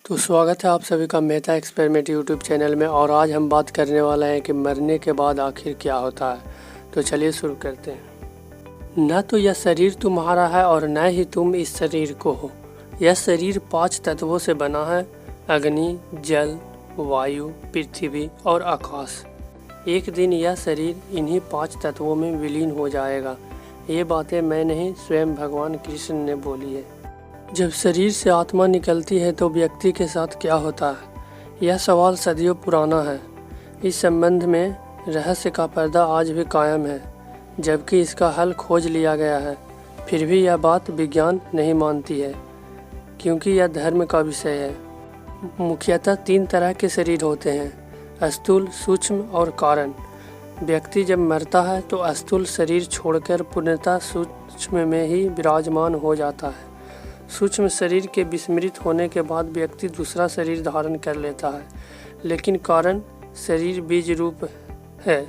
तो स्वागत है आप सभी का मेहता एक्सपेरिमेंट यूट्यूब चैनल में। और आज हम बात करने वाले हैं कि मरने के बाद आखिर क्या होता है। तो चलिए शुरू करते हैं। न तो यह शरीर तुम्हारा है और न ही तुम इस शरीर को हो। यह शरीर 5 तत्वों से बना है: अग्नि, जल, वायु, पृथ्वी और आकाश। एक दिन यह शरीर इन्हीं 5 तत्वों में विलीन हो जाएगा। ये बातें मैं नहीं, स्वयं भगवान कृष्ण ने बोली है। जब शरीर से आत्मा निकलती है तो व्यक्ति के साथ क्या होता है, यह सवाल सदियों पुराना है। इस संबंध में रहस्य का पर्दा आज भी कायम है, जबकि इसका हल खोज लिया गया है। फिर भी यह बात विज्ञान नहीं मानती है, क्योंकि यह धर्म का विषय है। मुख्यतः 3 तरह के शरीर होते हैं: स्थूल, सूक्ष्म और कारण। व्यक्ति जब मरता है तो स्थूल शरीर छोड़कर पूर्णतः सूक्ष्म में ही विराजमान हो जाता है। सूक्ष्म शरीर के विस्मृत होने के बाद व्यक्ति दूसरा शरीर धारण कर लेता है, लेकिन कारण शरीर बीज रूप है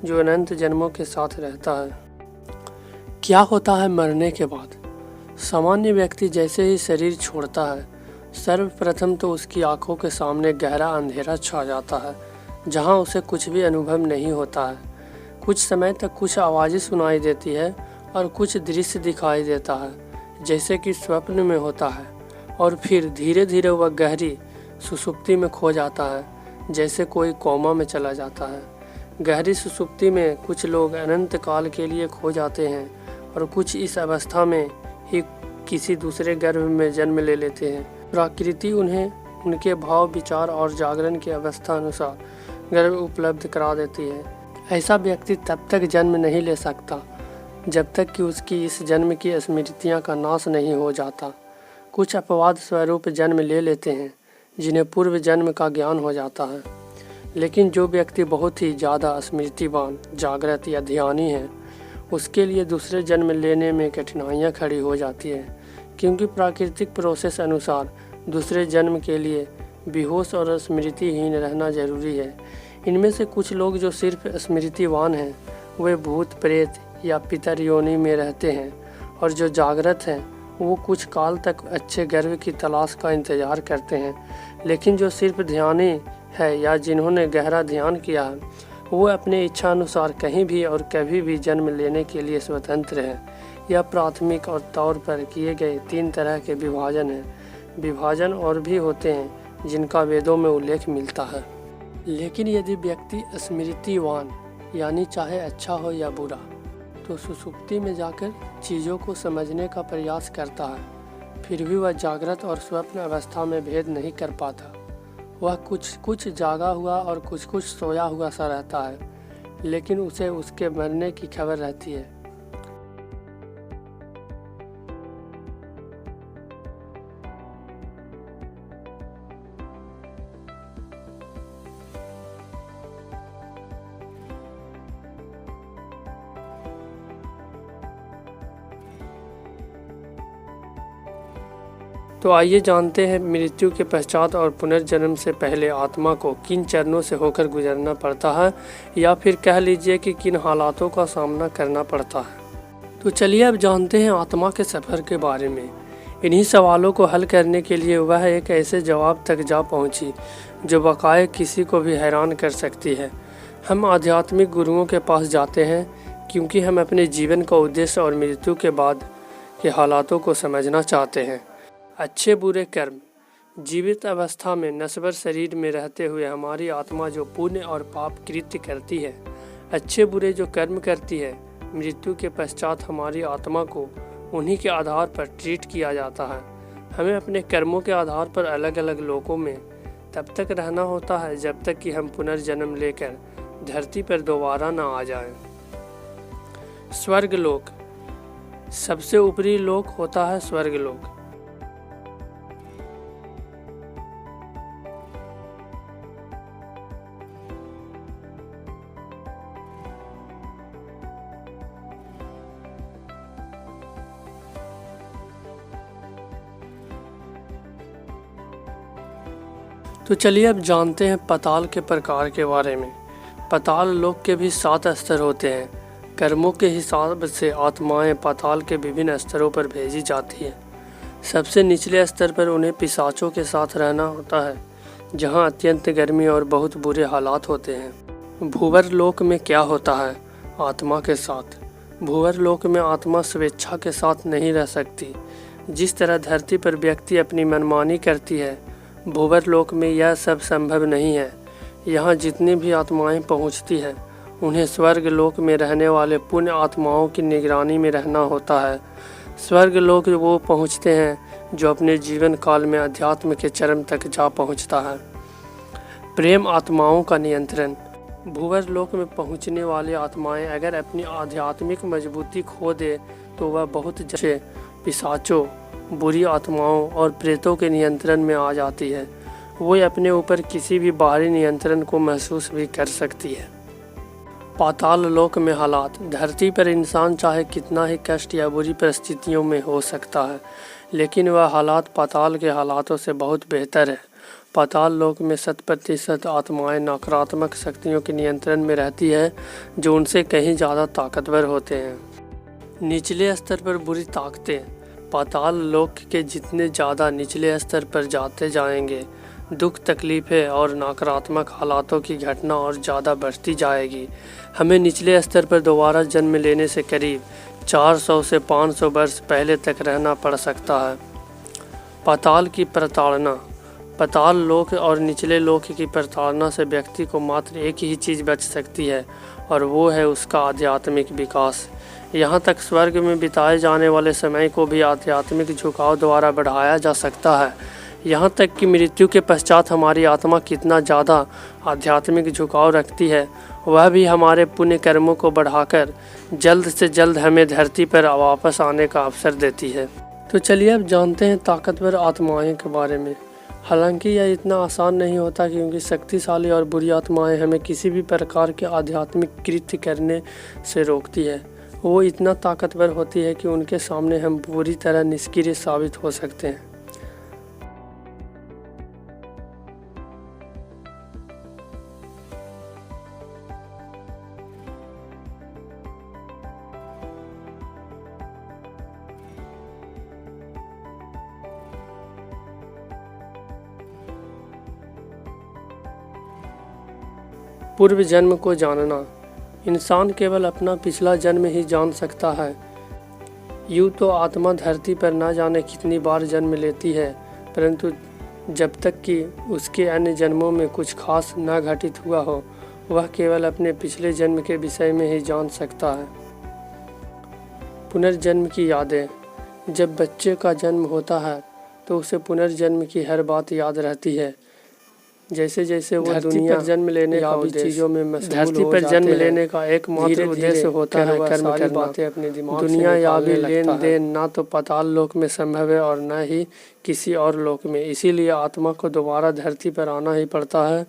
जो अनंत जन्मों के साथ रहता है। क्या होता है मरने के बाद? सामान्य व्यक्ति जैसे ही शरीर छोड़ता है, सर्वप्रथम तो उसकी आंखों के सामने गहरा अंधेरा छा जाता है, जहां उसे कुछ भी अनुभव नहीं होता है। कुछ समय तक कुछ आवाज़ें सुनाई देती है और कुछ दृश्य दिखाई देता है, जैसे कि स्वप्न में होता है। और फिर धीरे धीरे वह गहरी सुषुप्ति में खो जाता है, जैसे कोई कोमा में चला जाता है। गहरी सुषुप्ति में कुछ लोग अनंत काल के लिए खो जाते हैं और कुछ इस अवस्था में ही किसी दूसरे गर्भ में जन्म ले लेते हैं। प्रकृति उन्हें उनके भाव, विचार और जागरण की अवस्था अनुसार गर्भ उपलब्ध करा देती है। ऐसा व्यक्ति तब तक जन्म नहीं ले सकता जब तक कि उसकी इस जन्म की स्मृतियां का नाश नहीं हो जाता। कुछ अपवाद स्वरूप जन्म ले लेते हैं, जिन्हें पूर्व जन्म का ज्ञान हो जाता है। लेकिन जो व्यक्ति बहुत ही ज़्यादा स्मृतिवान, जागृत या ध्यानी है, उसके लिए दूसरे जन्म लेने में कठिनाइयां खड़ी हो जाती है, क्योंकि प्राकृतिक प्रोसेस अनुसार दूसरे जन्म के लिए बेहोश और स्मृतिहीन रहना जरूरी है। इनमें से कुछ लोग जो सिर्फ स्मृतिवान हैं, वे भूत, प्रेत या पितर योनि में रहते हैं, और जो जागृत हैं वो कुछ काल तक अच्छे गर्भ की तलाश का इंतजार करते हैं। लेकिन जो सिर्फ ध्यानी है या जिन्होंने गहरा ध्यान किया है, वो अपने इच्छा अनुसार कहीं भी और कभी भी जन्म लेने के लिए स्वतंत्र हैं। यह प्राथमिक और तौर पर किए गए 3 तरह के विभाजन हैं। विभाजन और भी होते हैं जिनका वेदों में उल्लेख मिलता है। लेकिन यदि व्यक्ति स्मृतिवान, यानी चाहे अच्छा हो या बुरा, तो सुषुप्ति में जाकर चीज़ों को समझने का प्रयास करता है, फिर भी वह जागृत और स्वप्न अवस्था में भेद नहीं कर पाता। वह कुछ जागा हुआ और कुछ सोया हुआ सा रहता है, लेकिन उसे उसके मरने की खबर रहती है। तो आइए जानते हैं मृत्यु के पश्चात और पुनर्जन्म से पहले आत्मा को किन चरणों से होकर गुजरना पड़ता है, या फिर कह लीजिए कि किन हालातों का सामना करना पड़ता है। तो चलिए अब जानते हैं आत्मा के सफ़र के बारे में। इन्हीं सवालों को हल करने के लिए वह एक ऐसे जवाब तक जा पहुंची जो बकाए किसी को भी हैरान कर सकती है। हम आध्यात्मिक गुरुओं के पास जाते हैं क्योंकि हम अपने जीवन का उद्देश्य और मृत्यु के बाद के हालातों को समझना चाहते हैं। अच्छे बुरे कर्म। जीवित अवस्था में नश्वर शरीर में रहते हुए हमारी आत्मा जो पुण्य और पाप कृत्य करती है, अच्छे बुरे जो कर्म करती है, मृत्यु के पश्चात हमारी आत्मा को उन्हीं के आधार पर ट्रीट किया जाता है। हमें अपने कर्मों के आधार पर अलग अलग लोकों में तब तक रहना होता है जब तक कि हम पुनर्जन्म लेकर धरती पर दोबारा न आ जाएं। स्वर्गलोक। सबसे ऊपरी लोक होता है स्वर्गलोक। तो चलिए अब जानते हैं पाताल के प्रकार के बारे में। पाताल लोक के भी 7 स्तर होते हैं। कर्मों के हिसाब से आत्माएं पाताल के विभिन्न स्तरों पर भेजी जाती हैं। सबसे निचले स्तर पर उन्हें पिशाचों के साथ रहना होता है, जहां अत्यंत गर्मी और बहुत बुरे हालात होते हैं। भूवर लोक में क्या होता है आत्मा के साथ? भूवर लोक में आत्मा स्वेच्छा के साथ नहीं रह सकती। जिस तरह धरती पर व्यक्ति अपनी मनमानी करती है, भूवर लोक में यह सब संभव नहीं है। यहाँ जितनी भी आत्माएं पहुँचती है, उन्हें स्वर्ग लोक में रहने वाले पुण्य आत्माओं की निगरानी में रहना होता है। स्वर्ग लोक वो पहुँचते हैं जो अपने जीवन काल में अध्यात्म के चरम तक जा पहुँचता है। प्रेम आत्माओं का नियंत्रण। भूवर लोक में पहुँचने वाली आत्माएं अगर अपनी आध्यात्मिक मजबूती खो दे तो वह बहुत जैसे पिशाचों, बुरी आत्माओं और प्रेतों के नियंत्रण में आ जाती है। वो अपने ऊपर किसी भी बाहरी नियंत्रण को महसूस भी कर सकती है। पाताल लोक में हालात। धरती पर इंसान चाहे कितना ही कष्ट या बुरी परिस्थितियों में हो सकता है, लेकिन वह हालात पाताल के हालातों से बहुत बेहतर है। पाताल लोक में 100% आत्माएं नकारात्मक शक्तियों के नियंत्रण में रहती है, जो उनसे कहीं ज़्यादा ताकतवर होते हैं। निचले स्तर पर बुरी ताकतें। पाताल लोक के जितने ज़्यादा निचले स्तर पर जाते जाएंगे, दुख, तकलीफ़ें और नकारात्मक हालातों की घटना और ज़्यादा बढ़ती जाएगी। हमें निचले स्तर पर दोबारा जन्म लेने से करीब 400 से 500 वर्ष पहले तक रहना पड़ सकता है। पाताल की प्रताड़ना। पाताल लोक और निचले लोक की प्रताड़ना से व्यक्ति को मात्र एक ही चीज़ बच सकती है, और वो है उसका आध्यात्मिक विकास। यहाँ तक स्वर्ग में बिताए जाने वाले समय को भी आध्यात्मिक झुकाव द्वारा बढ़ाया जा सकता है। यहाँ तक कि मृत्यु के पश्चात हमारी आत्मा कितना ज़्यादा आध्यात्मिक झुकाव रखती है, वह भी हमारे पुण्य कर्मों को बढ़ाकर जल्द से जल्द हमें धरती पर वापस आने का अवसर देती है। तो चलिए अब जानते हैं ताकतवर आत्माएं के बारे में। हालांकि यह इतना आसान नहीं होता, क्योंकि शक्तिशाली और बुरी आत्माएं हमें किसी भी प्रकार के आध्यात्मिक कृत्य करने से रोकती है। वो इतना ताकतवर होती है कि उनके सामने हम पूरी तरह निष्क्रिय साबित हो सकते हैं। पूर्व जन्म को जानना। इंसान केवल अपना पिछला जन्म ही जान सकता है। यूँ तो आत्मा धरती पर न जाने कितनी बार जन्म लेती है, परंतु जब तक कि उसके अन्य जन्मों में कुछ खास न घटित हुआ हो, वह केवल अपने पिछले जन्म के विषय में ही जान सकता है। पुनर्जन्म की यादें। जब बच्चे का जन्म होता है तो उसे पुनर्जन्म की हर बात याद रहती है। जैसे जैसे वो दुनिया पर जन्म लेने का चीज़ों में धरती पर जन्म लेने का एकमात्र उद्देश्य होता है कर्म करना। बातें अपने दिमाग दुनिया या भी लेन देन ना तो पाताल लोक में संभव है और न ही किसी और लोक में। इसीलिए आत्मा को दोबारा धरती पर आना ही पड़ता है।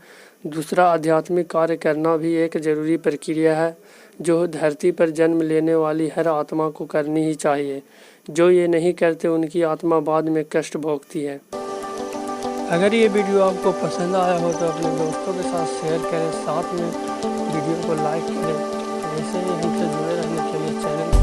दूसरा, आध्यात्मिक कार्य करना भी एक जरूरी प्रक्रिया है, जो धरती पर जन्म लेने वाली हर आत्मा को करनी ही चाहिए। जो ये नहीं करते उनकी आत्मा बाद में कष्ट भोगती है। अगर ये वीडियो आपको पसंद आया हो तो अपने दोस्तों के साथ शेयर करें, साथ में वीडियो को लाइक करें। ऐसे ही हमसे जुड़े रहने के लिए चैनल